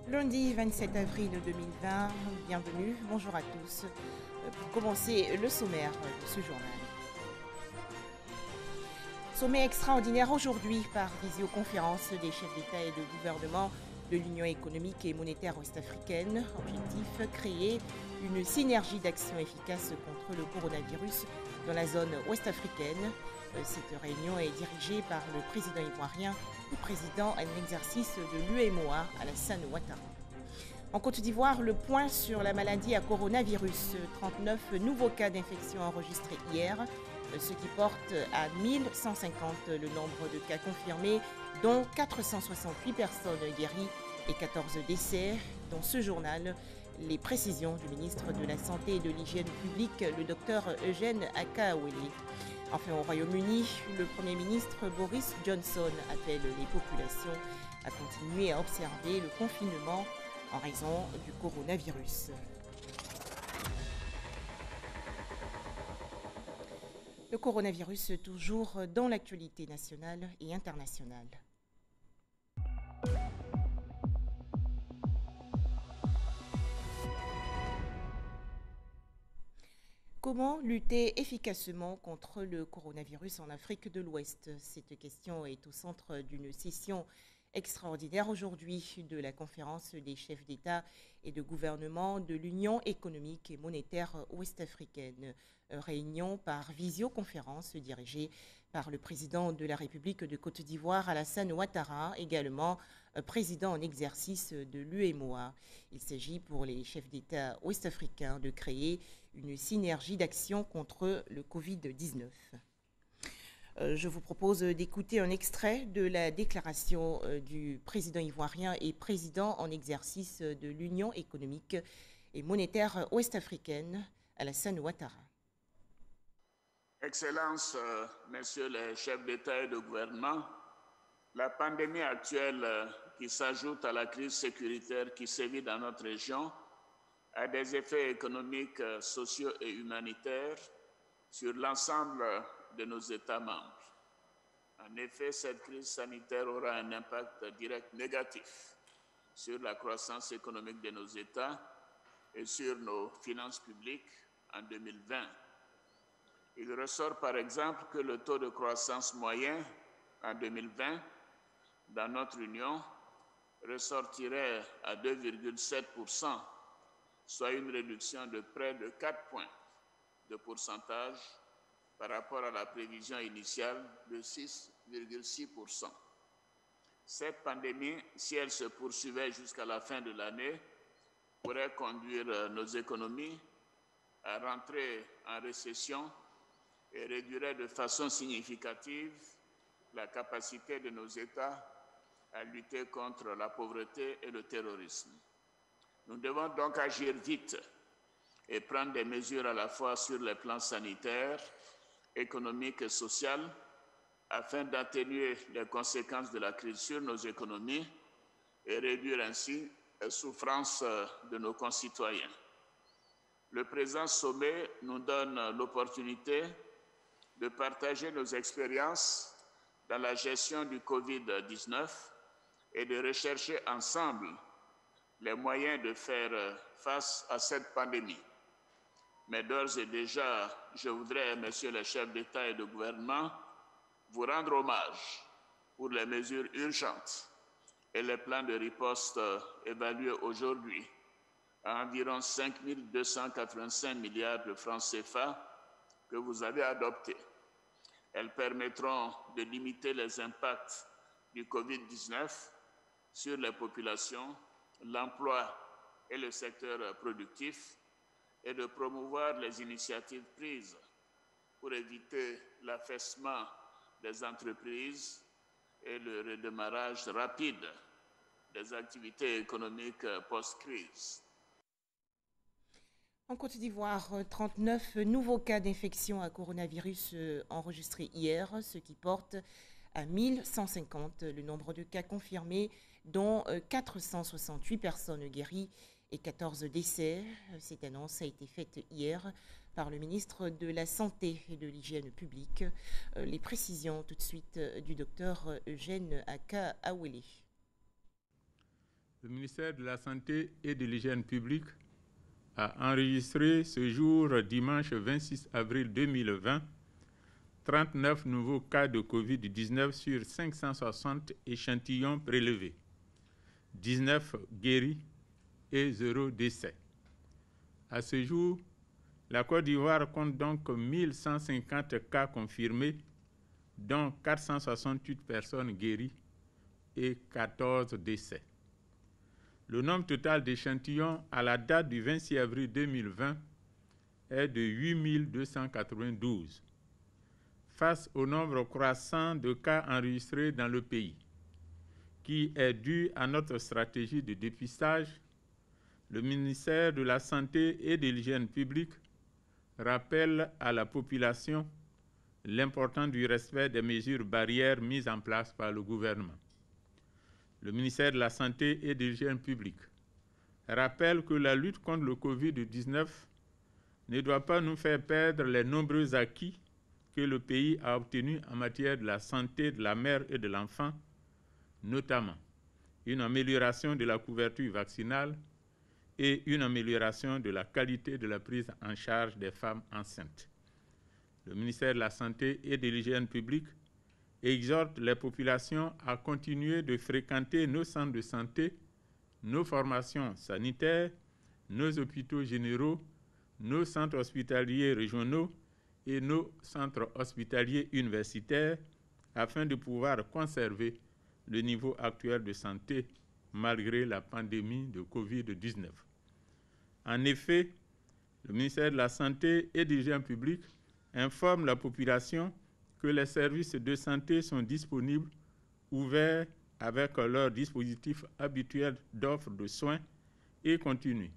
Lundi 27 avril 2020, bienvenue, bonjour à tous. Pour commencer, le sommaire de ce journal. Sommet extraordinaire aujourd'hui par visioconférence des chefs d'État et de gouvernement de l'Union économique et monétaire ouest-africaine. Objectif, créer une synergie d'action efficace contre le coronavirus dans la zone ouest-africaine. Cette réunion est dirigée par le président ivoirien et président en exercice de l'UEMOA, Alassane Ouattara. En Côte d'Ivoire, le point sur la maladie à coronavirus. 39 nouveaux cas d'infection enregistrés hier, ce qui porte à 1150 le nombre de cas confirmés, dont 468 personnes guéries et 14 décès. Dans ce journal, les précisions du ministre de la Santé et de l'Hygiène publique, le docteur Eugène Akaawele. Enfin, au Royaume-Uni, le Premier ministre Boris Johnson appelle les populations à continuer à observer le confinement en raison du coronavirus. Le coronavirus toujours dans l'actualité nationale et internationale. Comment lutter efficacement contre le coronavirus en Afrique de l'Ouest? Cette question est au centre d'une session extraordinaire aujourd'hui de la conférence des chefs d'État et de gouvernement de l'Union économique et monétaire ouest-africaine. Réunion par visioconférence dirigée par le président de la République de Côte d'Ivoire, Alassane Ouattara, également président en exercice de l'UEMOA. Il s'agit pour les chefs d'État ouest-africains de créer une synergie d'action contre le Covid-19. Je vous propose d'écouter un extrait de la déclaration du président ivoirien et président en exercice de l'Union économique et monétaire ouest-africaine, Alassane Ouattara. Excellences, messieurs les chefs d'État et de gouvernement, la pandémie actuelle qui s'ajoute à la crise sécuritaire qui sévit dans notre région a des effets économiques, sociaux et humanitaires sur l'ensemble de nos États membres. En effet, cette crise sanitaire aura un impact direct négatif sur la croissance économique de nos États et sur nos finances publiques en 2020. Il ressort par exemple que le taux de croissance moyen en 2020 dans notre Union ressortirait à 2,7%, soit une réduction de près de 4 points de pourcentage par rapport à la prévision initiale de 6,6%. Cette pandémie, si elle se poursuivait jusqu'à la fin de l'année, pourrait conduire nos économies à rentrer en récession et réduirait de façon significative la capacité de nos États à lutter contre la pauvreté et le terrorisme. Nous devons donc agir vite et prendre des mesures à la fois sur les plans sanitaires, économiques et sociales afin d'atténuer les conséquences de la crise sur nos économies et réduire ainsi les souffrances de nos concitoyens. Le présent sommet nous donne l'opportunité de partager nos expériences dans la gestion du Covid-19 et de rechercher ensemble les moyens de faire face à cette pandémie. Mais d'ores et déjà, je voudrais, messieurs les chefs d'État et de gouvernement, vous rendre hommage pour les mesures urgentes et les plans de riposte évalués aujourd'hui à environ 5 285 milliards de francs CFA que vous avez adoptés. Elles permettront de limiter les impacts du Covid-19 sur les populations, l'emploi et le secteur productif et de promouvoir les initiatives prises pour éviter l'affaissement des entreprises et le redémarrage rapide des activités économiques post-crise. En Côte d'Ivoire, 39 nouveaux cas d'infection à coronavirus enregistrés hier, ce qui porte à 1150 le nombre de cas confirmés, dont 468 personnes guéries et 14 décès. Cette annonce a été faite hier par le ministre de la Santé et de l'Hygiène publique. Les précisions tout de suite du docteur Eugène Akaawele. Le ministère de la Santé et de l'Hygiène publique a enregistré ce jour, dimanche 26 avril 2020, 39 nouveaux cas de COVID-19 sur 560 échantillons prélevés, 19 guéris et 0 décès. À ce jour, la Côte d'Ivoire compte donc 1150 cas confirmés, dont 468 personnes guéries et 14 décès. Le nombre total d'échantillons à la date du 26 avril 2020 est de 8292. Face au nombre croissant de cas enregistrés dans le pays, qui est dû à notre stratégie de dépistage, le ministère de la Santé et de l'Hygiène publique rappelle à la population l'importance du respect des mesures barrières mises en place par le gouvernement. Le ministère de la Santé et de l'Hygiène publique rappelle que la lutte contre le COVID-19 ne doit pas nous faire perdre les nombreux acquis que le pays a obtenus en matière de la santé de la mère et de l'enfant, notamment une amélioration de la couverture vaccinale et une amélioration de la qualité de la prise en charge des femmes enceintes. Le ministère de la Santé et de l'Hygiène publique exhorte les populations à continuer de fréquenter nos centres de santé, nos formations sanitaires, nos hôpitaux généraux, nos centres hospitaliers régionaux et nos centres hospitaliers universitaires afin de pouvoir conserver le niveau actuel de santé malgré la pandémie de COVID-19. En effet, le ministère de la Santé et de l'Hygiène publique informe la population que les services de santé sont disponibles, ouverts avec leur dispositif habituel d'offre de soins et continuent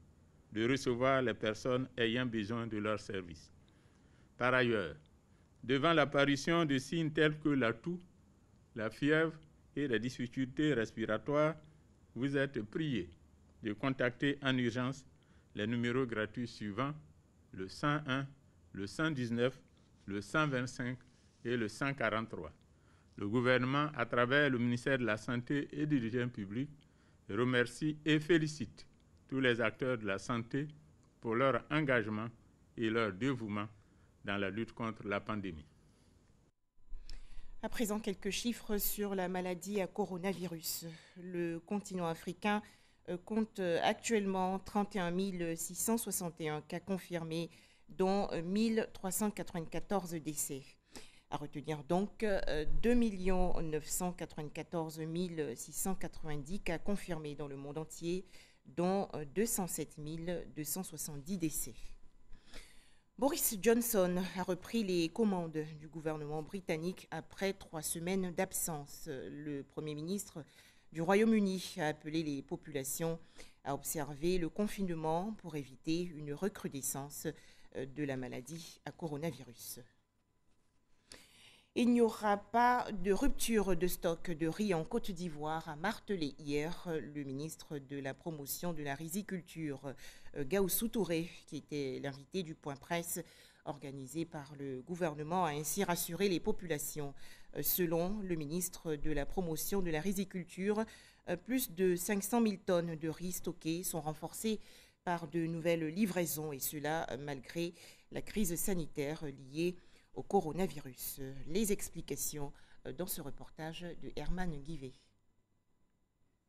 de recevoir les personnes ayant besoin de leurs services. Par ailleurs, devant l'apparition de signes tels que la toux, la fièvre et les difficultés respiratoires, vous êtes priés de contacter en urgence les numéros gratuits suivants, le 101, le 119, le 125 et le 143. Le gouvernement, à travers le ministère de la Santé et de l'Hygiène publique, remercie et félicite tous les acteurs de la santé pour leur engagement et leur dévouement dans la lutte contre la pandémie. À présent, quelques chiffres sur la maladie à coronavirus. Le continent africain compte actuellement 31 661 cas confirmés, dont 1394 décès. À retenir donc 2 994 690 cas confirmés dans le monde entier, dont 207 270 décès. Boris Johnson a repris les commandes du gouvernement britannique après 3 semaines d'absence. Le Premier ministre du Royaume-Uni a appelé les populations à observer le confinement pour éviter une recrudescence de la maladie à coronavirus. Il n'y aura pas de rupture de stock de riz en Côte d'Ivoire, a martelé hier le ministre de la promotion de la riziculture, Gaoussou Touré, qui était l'invité du point presse organisé par le gouvernement, a ainsi rassuré les populations. Selon le ministre de la promotion de la riziculture, plus de 500 000 tonnes de riz stockées sont renforcées par de nouvelles livraisons, et cela malgré la crise sanitaire liée au coronavirus. Les explications dans ce reportage de Herman Guivet.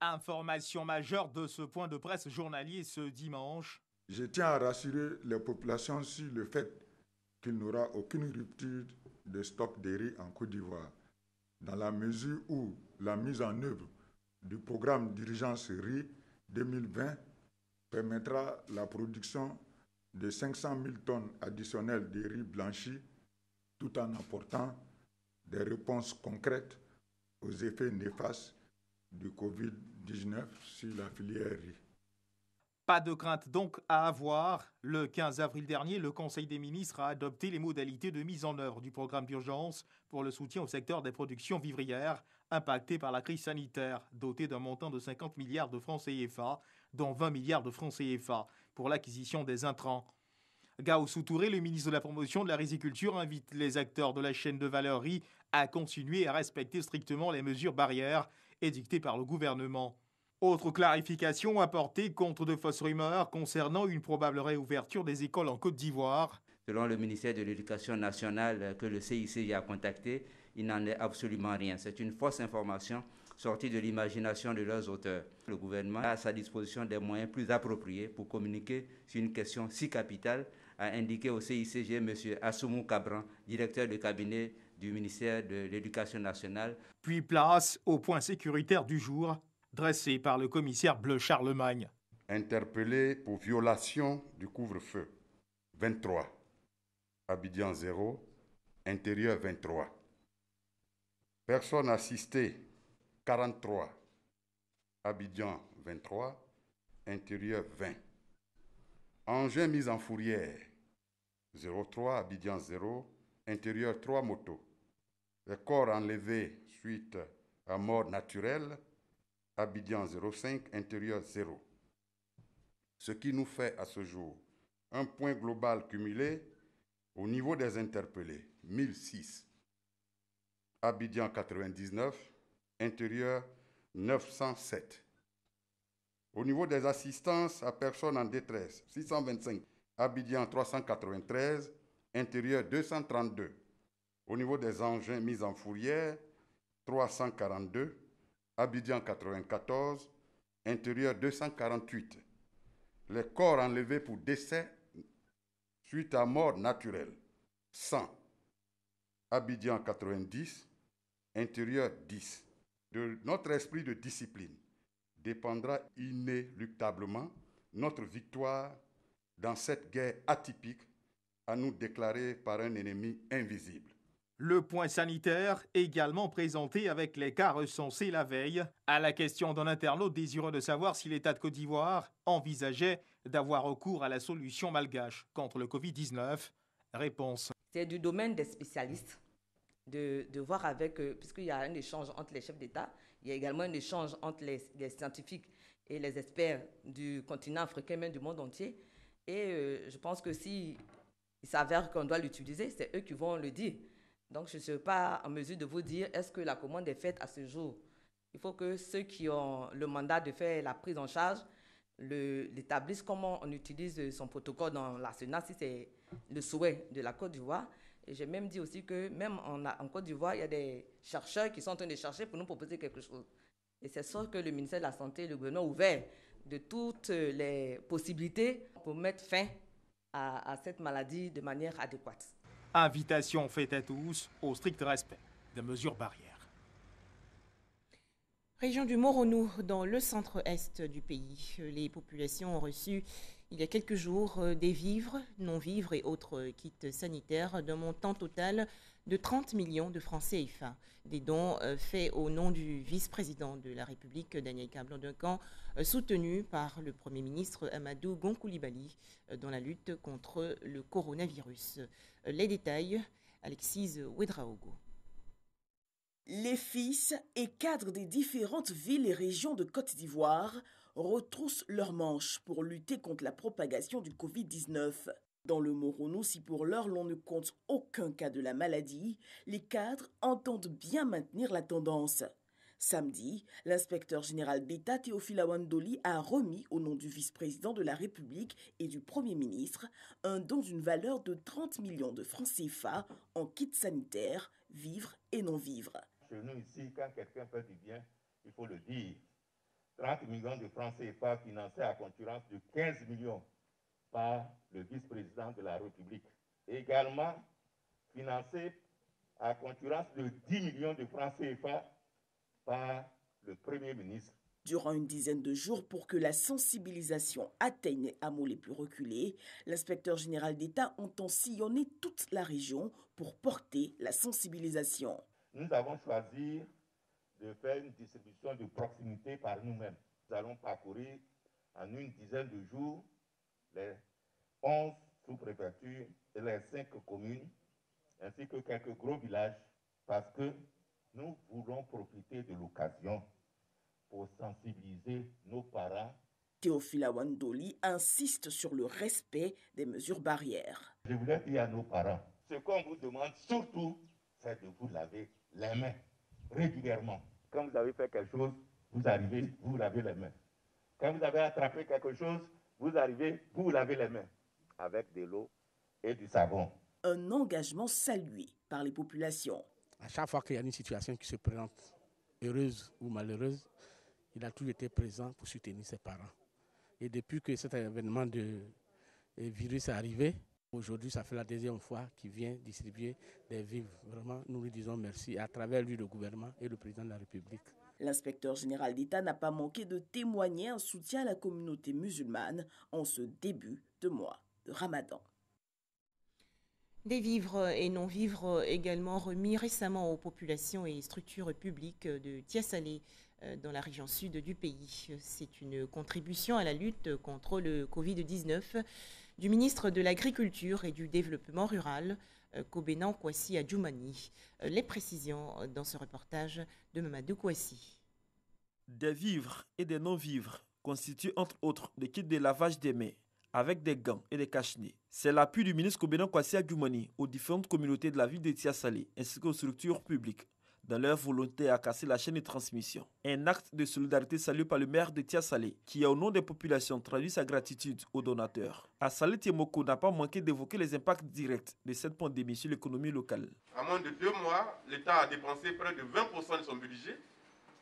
Information majeure de ce point de presse journalier ce dimanche. Je tiens à rassurer les populations sur le fait qu'il n'y aura aucune rupture de stock de riz en Côte d'Ivoire, dans la mesure où la mise en œuvre du programme d'urgence riz 2020 permettra la production de 500 000 tonnes additionnelles de riz blanchi, tout en apportant des réponses concrètes aux effets néfastes du Covid-19 sur la filière riz. Pas de crainte donc à avoir. Le 15 avril dernier, le Conseil des ministres a adopté les modalités de mise en œuvre du programme d'urgence pour le soutien au secteur des productions vivrières impacté par la crise sanitaire, doté d'un montant de 50 milliards de francs CFA, dont 20 milliards de francs CFA pour l'acquisition des intrants. Gaoussou Touré, le ministre de la promotion de la riziculture, invite les acteurs de la chaîne de valeur riz à continuer à respecter strictement les mesures barrières édictées par le gouvernement. Autre clarification apportée contre de fausses rumeurs concernant une probable réouverture des écoles en Côte d'Ivoire. Selon le ministère de l'Éducation nationale que le CICJ a contacté, il n'en est absolument rien. C'est une fausse information sortie de l'imagination de leurs auteurs. Le gouvernement a à sa disposition des moyens plus appropriés pour communiquer sur une question si capitale, a indiqué au CICJ M. Assoumou Cabran, directeur de cabinet du ministère de l'Éducation nationale. Puis place au point sécuritaire du jour, dressé par le commissaire Bleu Charlemagne. Interpellé pour violation du couvre-feu, 23. Abidjan 0, intérieur 23. Personnes assistées, 43. Abidjan 23, intérieur 20. Engins mis en fourrière, 03, Abidjan 0, intérieur 3 motos. Les corps enlevés suite à mort naturelle, Abidjan 05, intérieur 0. Ce qui nous fait à ce jour un point global cumulé au niveau des interpellés, 1006. Abidjan 99, intérieur 907. Au niveau des assistances à personnes en détresse, 625. Abidjan 393, intérieur 232. Au niveau des engins mis en fourrière, 342. Abidjan 94, intérieur 248. Les corps enlevés pour décès suite à mort naturelle, 100. Abidjan 90, intérieur 10. De notre esprit de discipline dépendra inéluctablement notre victoire dans cette guerre atypique à nous déclarer par un ennemi invisible. Le point sanitaire également présenté avec les cas recensés la veille. À la question d'un internaute désireux de savoir si l'État de Côte d'Ivoire envisageait d'avoir recours à la solution malgache contre le Covid-19, réponse. C'est du domaine des spécialistes de voir avec eux, puisqu'il y a un échange entre les chefs d'État, il y a également un échange entre les scientifiques et les experts du continent africain, même du monde entier. Et je pense que si il s'avère qu'on doit l'utiliser, c'est eux qui vont le dire. Donc, je ne suis pas en mesure de vous dire est-ce que la commande est faite à ce jour. Il faut que ceux qui ont le mandat de faire la prise en charge l'établissent comment on utilise son protocole dans l'arsenal, si c'est le souhait de la Côte d'Ivoire. Et j'ai même dit aussi que même en Côte d'Ivoire, il y a des chercheurs qui sont en train de chercher pour nous proposer quelque chose. Et c'est sûr que le ministère de la Santé et le gouvernement ont ouvert de toutes les possibilités pour mettre fin à cette maladie de manière adéquate. Invitation faite à tous au strict respect des mesures barrières. Région du Moronou, dans le centre-est du pays. Les populations ont reçu il y a quelques jours des vivres, non-vivres et autres kits sanitaires d'un montant total de 30 millions de francs CFA. Des dons faits au nom du vice-président de la République, Daniel Kablan-Duncan, soutenu par le Premier ministre Amadou Gon Coulibaly dans la lutte contre le coronavirus. Les détails, Alexis Ouedraogo. Les fils et cadres des différentes villes et régions de Côte d'Ivoire retroussent leurs manches pour lutter contre la propagation du Covid-19. Dans le Moronou, si pour l'heure l'on ne compte aucun cas de la maladie, les cadres entendent bien maintenir la tendance. Samedi, l'inspecteur général d'État Théophile Awandoli a remis au nom du vice-président de la République et du Premier ministre un don d'une valeur de 30 millions de francs CFA en kits sanitaires, vivres et non-vivres. Chez nous ici, quand quelqu'un fait du bien, il faut le dire. 30 millions de francs CFA financés à concurrence de 15 millions par le vice-président de la République. Également financés à concurrence de 10 millions de francs CFA par le Premier ministre. Durant une dizaine de jours, pour que la sensibilisation atteigne les hameaux les plus reculés, l'inspecteur général d'État entend sillonner toute la région pour porter la sensibilisation. Nous avons choisi de faire une distribution de proximité par nous-mêmes. Nous allons parcourir en une dizaine de jours les 11 sous-préfectures et les 5 communes, ainsi que quelques gros villages, parce que nous voulons profiter de l'occasion pour sensibiliser nos parents. Théophile Awandoli insiste sur le respect des mesures barrières. Je voulais dire à nos parents, ce qu'on vous demande surtout, c'est de vous laver les mains régulièrement. Quand vous avez fait quelque chose, vous arrivez, vous lavez les mains. Quand vous avez attrapé quelque chose, vous arrivez, vous lavez les mains avec de l'eau et du savon. Un engagement salué par les populations. À chaque fois qu'il y a une situation qui se présente, heureuse ou malheureuse, il a toujours été présent pour soutenir ses parents. Et depuis que cet événement de virus est arrivé, aujourd'hui, ça fait la deuxième fois qu'il vient distribuer des vivres. Vraiment, nous lui disons merci à travers lui, le gouvernement et le président de la République. L'inspecteur général d'État n'a pas manqué de témoigner un soutien à la communauté musulmane en ce début de mois de Ramadan. Des vivres et non-vivres également remis récemment aux populations et structures publiques de Tiassalé dans la région sud du pays. C'est une contribution à la lutte contre le Covid-19 du ministre de l'Agriculture et du Développement rural, Kobenan Kwasi Adjoumani. Les précisions dans ce reportage de Mamadou Kwasi. Des vivres et des non-vivres constituent entre autres des kits de lavage des mains avec des gants et des cache-nez. C'est l'appui du ministre Kobenan Kwasi Adjoumani aux différentes communautés de la ville de Tiassalé ainsi qu'aux structures publiques dans leur volonté à casser la chaîne de transmission. Un acte de solidarité salué par le maire de Tiassalé qui, au nom des populations, traduit sa gratitude aux donateurs. Assalé Tiemoko n'a pas manqué d'évoquer les impacts directs de cette pandémie sur l'économie locale. En moins de 2 mois, l'État a dépensé près de 20% de son budget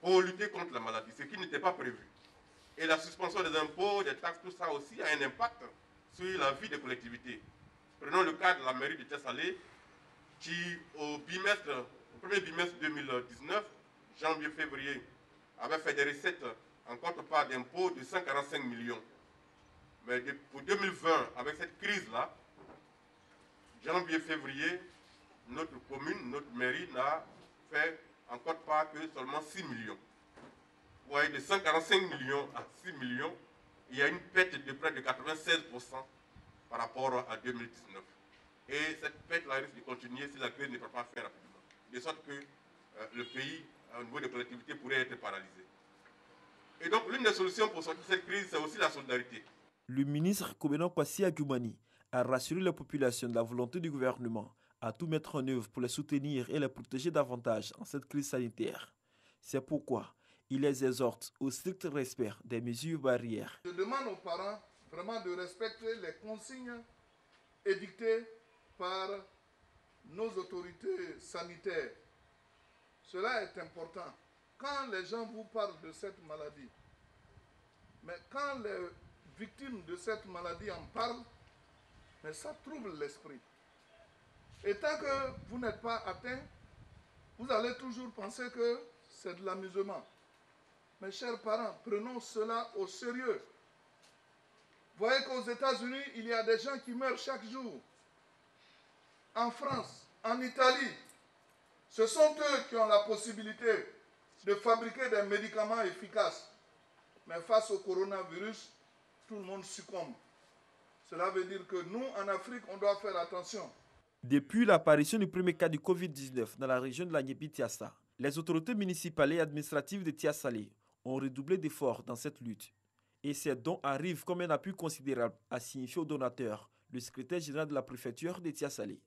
pour lutter contre la maladie, ce qui n'était pas prévu. Et la suspension des impôts, des taxes, tout ça aussi a un impact sur la vie des collectivités. Prenons le cas de la mairie de Tiassalé qui, au premier bimestre 2019, janvier-février, avait fait des recettes en contrepartie d'impôts de 145 millions. Mais pour 2020, avec cette crise-là, janvier-février, notre commune, notre mairie n'a fait en contrepartie que seulement 6 millions. Vous voyez, de 145 millions à 6 millions, il y a une perte de près de 96% par rapport à 2019. Et cette perte-là risque de continuer si la crise ne peut pas faire rapidement. De sorte que le pays, au niveau des collectivités, pourrait être paralysé. Et donc, l'une des solutions pour sortir de cette crise, c'est aussi la solidarité. Le ministre Kobenan Kwasi Adjoumani a rassuré la population de la volonté du gouvernement à tout mettre en œuvre pour les soutenir et les protéger davantage en cette crise sanitaire. C'est pourquoi il les exhorte au strict respect des mesures barrières. Je demande aux parents vraiment de respecter les consignes édictées par nos autorités sanitaires. Cela est important. Quand les gens vous parlent de cette maladie, mais quand les victimes de cette maladie en parlent, mais ça trouble l'esprit. Et tant que vous n'êtes pas atteint, vous allez toujours penser que c'est de l'amusement. Mes chers parents, prenons cela au sérieux. Vous voyez qu'aux États-Unis, il y a des gens qui meurent chaque jour. En France, en Italie, ce sont eux qui ont la possibilité de fabriquer des médicaments efficaces. Mais face au coronavirus, tout le monde succombe. Cela veut dire que nous, en Afrique, on doit faire attention. Depuis l'apparition du premier cas du Covid-19 dans la région de la Niébi-Tiassa, les autorités municipales et administratives de Tiassalé ont redoublé d'efforts dans cette lutte. Et ces dons arrivent comme un appui considérable, a signifié aux donateurs le secrétaire général de la préfecture de Tiassalé.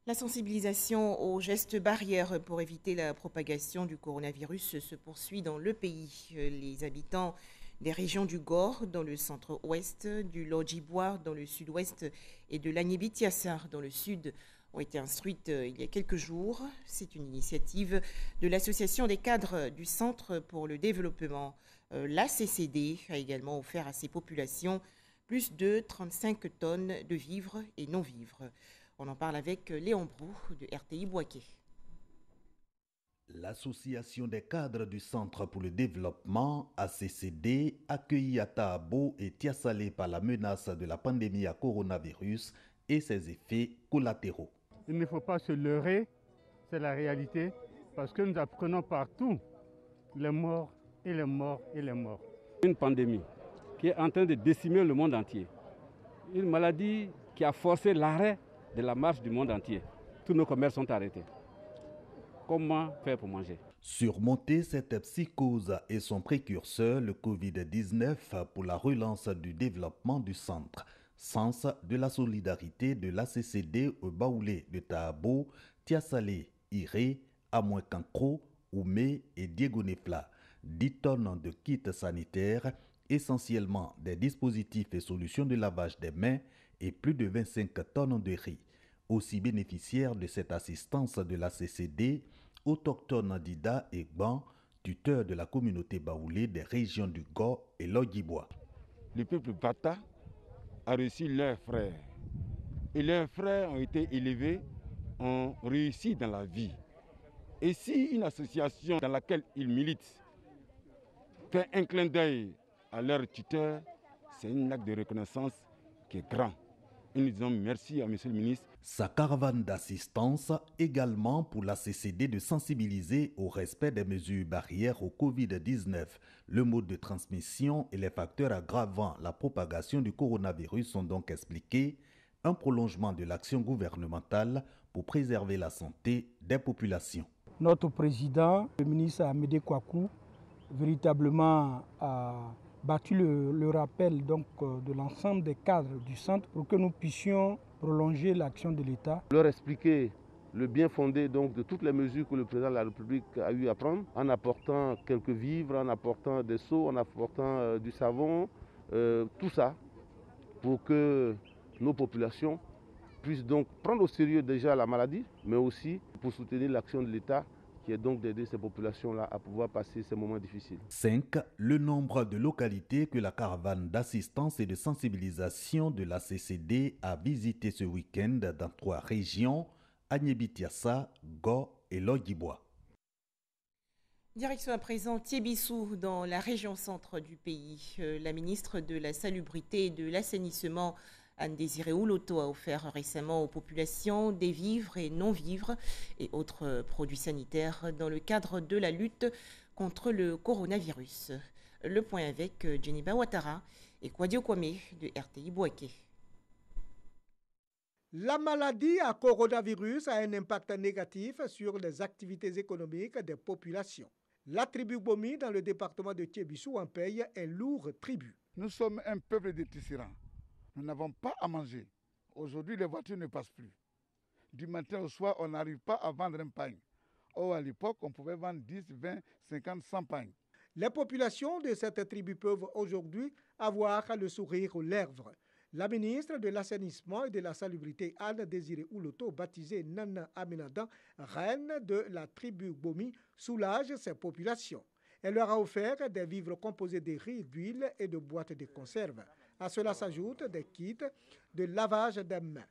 La sensibilisation aux gestes barrières pour éviter la propagation du coronavirus se poursuit dans le pays. Les habitants des régions du Gor dans le centre-ouest, du Lodjiboire dans le sud-ouest et de l'Agnébi-Tiassa dans le sud ont été instruites il y a quelques jours. C'est une initiative de l'Association des cadres du Centre pour le développement. L'ACCD a également offert à ces populations plus de 35 tonnes de vivres et non-vivres. On en parle avec Léon Brou de RTI Bouaké. L'Association des cadres du Centre pour le développement, ACCD, accueillie à Tahabo et Tiassalé par la menace de la pandémie à coronavirus et ses effets collatéraux. Il ne faut pas se leurrer, c'est la réalité, parce que nous apprenons partout les morts et les morts et les morts. Une pandémie qui est en train de décimer le monde entier. Une maladie qui a forcé l'arrêt de la marche du monde entier. Tous nos commerces sont arrêtés. Comment faire pour manger? Surmonter cette psychose et son précurseur, le Covid-19, pour la relance du développement du centre. Sens de la solidarité de l'ACCD au Baoulé de Tahabo, Tiassalé, Iré, Amouekankro, Oumé et Diego Nefla, 10 tonnes de kits sanitaires, essentiellement des dispositifs et solutions de lavage des mains et plus de 25 tonnes de riz. Aussi bénéficiaires de cette assistance de la CCD, autochtone Dida et Gban, tuteur de la communauté baoulée des régions du Go et l'Ogibois. Le peuple Bata a reçu leurs frères. Et leurs frères ont été élevés, ont réussi dans la vie. Et si une association dans laquelle ils militent fait un clin d'œil à leur tuteur, c'est un acte de reconnaissance qui est grand. Et nous disons merci à M. le ministre. Sa caravane d'assistance également pour la CCD de sensibiliser au respect des mesures barrières au Covid-19. Le mode de transmission et les facteurs aggravant la propagation du coronavirus sont donc expliqués. Un prolongement de l'action gouvernementale pour préserver la santé des populations. Notre président, le ministre Amédée Kouakou, véritablement a battu le rappel donc, de l'ensemble des cadres du centre pour que nous puissions prolonger l'action de l'État. Leur expliquer le bien fondé donc, de toutes les mesures que le président de la République a eu à prendre, en apportant quelques vivres, en apportant des seaux, en apportant du savon, tout ça, pour que nos populations puissent donc prendre au sérieux déjà la maladie, mais aussi pour soutenir l'action de l'État, qui est donc d'aider ces populations-là à pouvoir passer ces moments difficiles. 5. Le nombre de localités que la caravane d'assistance et de sensibilisation de la CCD a visité ce week-end dans 3 régions, Agnébitiassa, Go et l'Ogibois. Direction à présent Tiébissou, dans la région centre du pays. La ministre de la Salubrité et de l'Assainissement, Anne-Désirée Ouloto, a offert récemment aux populations des vivres et non-vivres et autres produits sanitaires dans le cadre de la lutte contre le coronavirus. Le point avec Djeniba Ouattara et Kwadio Kwame de RTI Bouaké. La maladie à coronavirus a un impact négatif sur les activités économiques des populations. La tribu Bomi, dans le département de Tiébissou, en paye un lourd tribut. Nous sommes un peuple de tisserands. Nous n'avons pas à manger. Aujourd'hui, les voitures ne passent plus. Du matin au soir, on n'arrive pas à vendre un pain. Or, à l'époque, on pouvait vendre 10, 20, 50, 100 pains. Les populations de cette tribu peuvent aujourd'hui avoir le sourire aux lèvres. La ministre de l'Assainissement et de la Salubrité, Anne-Désirée Ouloto, baptisée Nana Aminadan, reine de la tribu Bomi, soulage ces populations. Elle leur a offert des vivres composés de riz, d'huile et de boîtes de conserve. À cela s'ajoutent des kits de lavage des mains,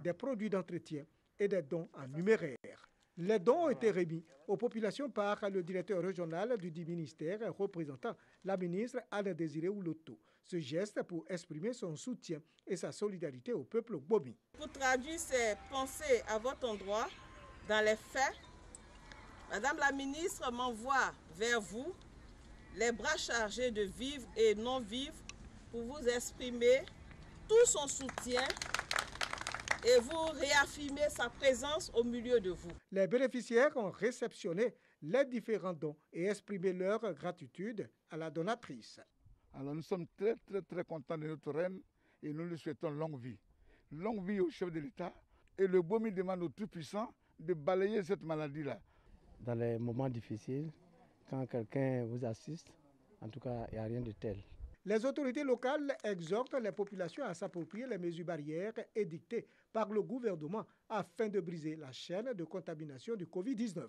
des produits d'entretien et des dons en numéraire. Les dons ont été remis aux populations par le directeur régional du dit ministère représentant la ministre Anne-Désirée Ouloto. Ce geste pour exprimer son soutien et sa solidarité au peuple Bomi. Pour traduire ces pensées à votre endroit, dans les faits, Madame la ministre m'envoie vers vous les bras chargés de vivres et non-vivres pour vous exprimer tout son soutien et vous réaffirmer sa présence au milieu de vous. Les bénéficiaires ont réceptionné les différents dons et exprimé leur gratitude à la donatrice. Alors nous sommes très contents de notre reine et nous lui souhaitons longue vie. Longue vie au chef de l'État. Et le Bomi demande au Tout-Puissant de balayer cette maladie-là. Dans les moments difficiles, quand quelqu'un vous assiste, en tout cas, il n'y a rien de tel. Les autorités locales exhortent les populations à s'approprier les mesures barrières édictées par le gouvernement afin de briser la chaîne de contamination du Covid-19.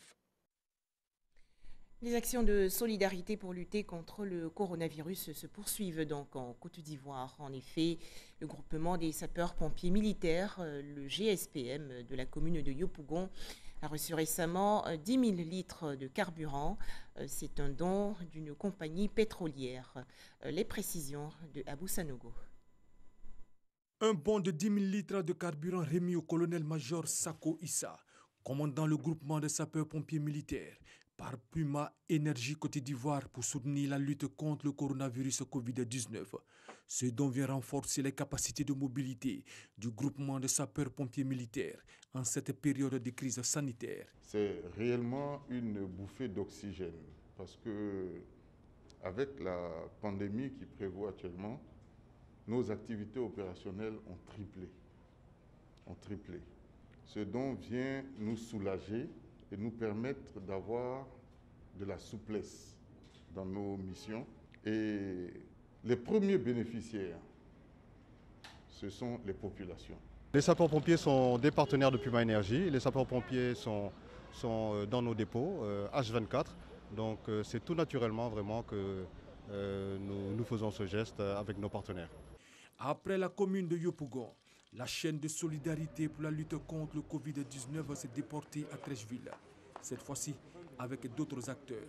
Les actions de solidarité pour lutter contre le coronavirus se poursuivent donc en Côte d'Ivoire. En effet, le groupement des sapeurs-pompiers militaires, le GSPM de la commune de Yopougon, a reçu récemment 10 000 litres de carburant. C'est un don d'une compagnie pétrolière. Les précisions de Abou Sanogo. Un bon de 10 000 litres de carburant remis au colonel-major Sako Issa, commandant le groupement de sapeurs-pompiers militaires, par Puma Énergie Côte d'Ivoire pour soutenir la lutte contre le coronavirus Covid-19. Ce don vient renforcer les capacités de mobilité du groupement de sapeurs-pompiers militaires en cette période de crise sanitaire. C'est réellement une bouffée d'oxygène parce que avec la pandémie qui prévaut actuellement, nos activités opérationnelles ont triplé. Ce don vient nous soulager et nous permettre d'avoir de la souplesse dans nos missions. Et les premiers bénéficiaires, ce sont les populations. Les sapeurs-pompiers sont des partenaires de Puma Énergie. Les sapeurs-pompiers sont dans nos dépôts H24. Donc c'est tout naturellement vraiment que nous faisons ce geste avec nos partenaires. Après la commune de Yopougon, la chaîne de solidarité pour la lutte contre le Covid-19 s'est déportée à Trècheville. Cette fois-ci avec d'autres acteurs.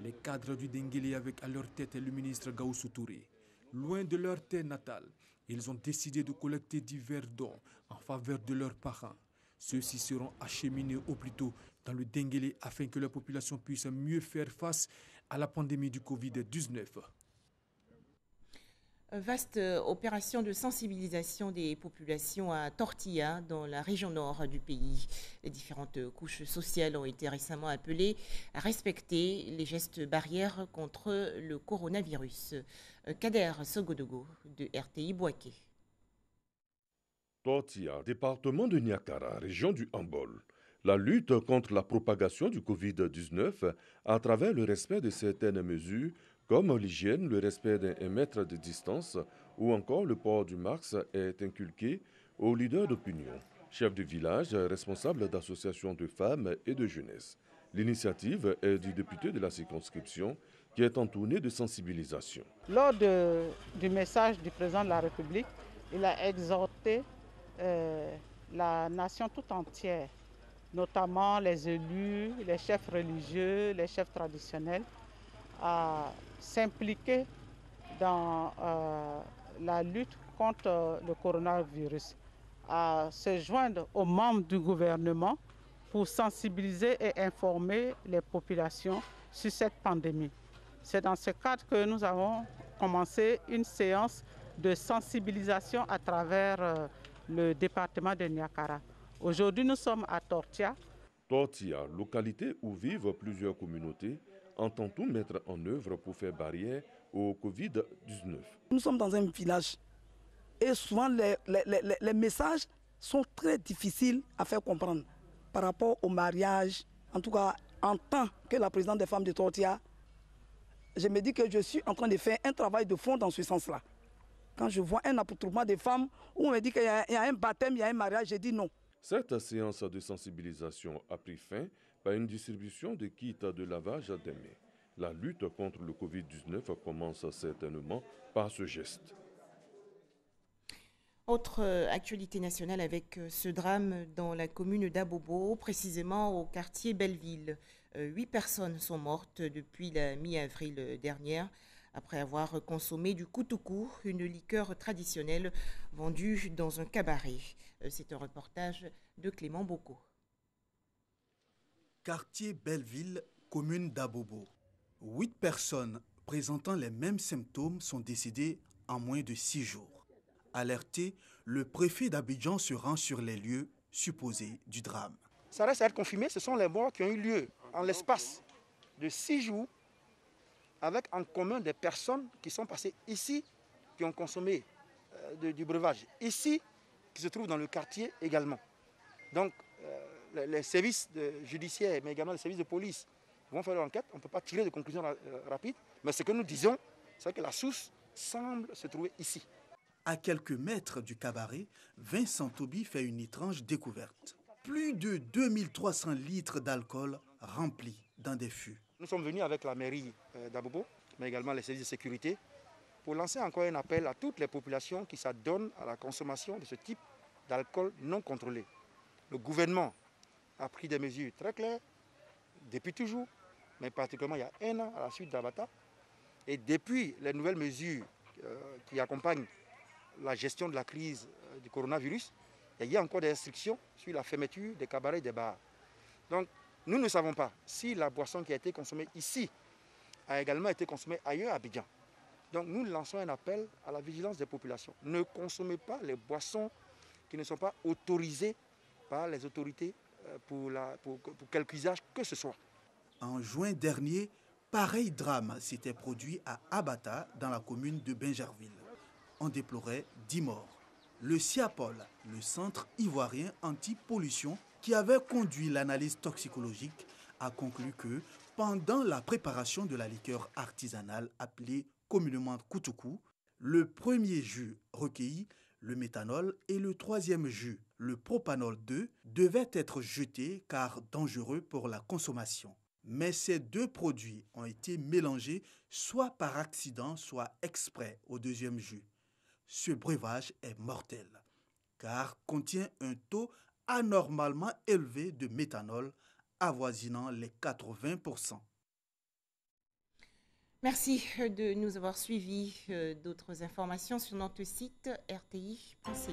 Les cadres du Denguélé avec à leur tête le ministre Gaoussou Touré. Loin de leur terre natale, ils ont décidé de collecter divers dons en faveur de leurs parents. Ceux-ci seront acheminés au plus tôt dans le Denguélé afin que la population puisse mieux faire face à la pandémie du Covid-19. Vaste opération de sensibilisation des populations à Tortilla, dans la région nord du pays. Les différentes couches sociales ont été récemment appelées à respecter les gestes barrières contre le coronavirus. Kader Sogodogo de RTI Bouaké. Tortilla, département de Niakara, région du Hambol. La lutte contre la propagation du Covid-19 à travers le respect de certaines mesures comme l'hygiène, le respect d'1 mètre de distance ou encore le port du masque est inculqué aux leaders d'opinion, chefs de village, responsables d'associations de femmes et de jeunesse. L'initiative est du député de la circonscription qui est en tournée de sensibilisation. Lors du message du président de la République, il a exhorté la nation tout entière, notamment les élus, les chefs religieux, les chefs traditionnels, à s'impliquer dans la lutte contre le coronavirus, à se joindre aux membres du gouvernement pour sensibiliser et informer les populations sur cette pandémie. C'est dans ce cadre que nous avons commencé une séance de sensibilisation à travers le département de Niakara. Aujourd'hui, nous sommes à Tortilla. Tortilla, localité où vivent plusieurs communautés, entend tout mettre en œuvre pour faire barrière au Covid-19. Nous sommes dans un village et souvent les messages sont très difficiles à faire comprendre par rapport au mariage. En tout cas, en tant que la présidente des femmes de Tortilla, je me dis que je suis en train de faire un travail de fond dans ce sens-là. Quand je vois un attroupement de femmes où on me dit qu'il y a un baptême, il y a un mariage, je dis non. Cette séance de sensibilisation a pris fin par une distribution de kits de lavage des mains. La lutte contre le Covid-19 commence certainement par ce geste. Autre actualité nationale avec ce drame dans la commune d'Abobo, précisément au quartier Belleville. 8 personnes sont mortes depuis la mi-avril dernière après avoir consommé du koutoukou, une liqueur traditionnelle vendue dans un cabaret. C'est un reportage de Clément Bocco. Quartier Belleville, commune d'Abobo. 8 personnes présentant les mêmes symptômes sont décédées en moins de 6 jours. Alerté, le préfet d'Abidjan se rend sur les lieux supposés du drame. Ça reste à être confirmé, ce sont les morts qui ont eu lieu en l'espace de 6 jours avec en commun des personnes qui sont passées ici, qui ont consommé du breuvage ici, qui se trouvent dans le quartier également. Donc les services judiciaires, mais également les services de police vont faire l'enquête. On ne peut pas tirer de conclusions rapides, mais ce que nous disons, c'est que la source semble se trouver ici. À quelques mètres du cabaret, Vincent Toby fait une étrange découverte. Plus de 2300 litres d'alcool remplis dans des fûts. Nous sommes venus avec la mairie d'Abobo, mais également les services de sécurité, pour lancer encore un appel à toutes les populations qui s'adonnent à la consommation de ce type d'alcool non contrôlé. Le gouvernement a pris des mesures très claires, depuis toujours, mais particulièrement il y a 1 an à la suite d'Abata. Et depuis les nouvelles mesures qui accompagnent la gestion de la crise du coronavirus, il y a encore des restrictions sur la fermeture des cabarets et des bars. Donc nous ne savons pas si la boisson qui a été consommée ici a également été consommée ailleurs à Abidjan. Donc nous lançons un appel à la vigilance des populations. Ne consommez pas les boissons qui ne sont pas autorisées par les autorités pour quelque usage que ce soit. En juin dernier, pareil drame s'était produit à Abata, dans la commune de Bingerville. On déplorait 10 morts. Le CIAPOL, le Centre ivoirien anti-pollution, qui avait conduit l'analyse toxicologique, a conclu que Pendant la préparation de la liqueur artisanale appelée communément Koutoukou, le premier jus recueilli, le méthanol, et le troisième jus, le propanol 2, devaient être jetés car dangereux pour la consommation. Mais ces deux produits ont été mélangés soit par accident, soit exprès au deuxième jus. Ce breuvage est mortel car contient un taux anormalement élevé de méthanol avoisinant les 80%. Merci de nous avoir suivis. D'autres informations sur notre site rti.ci.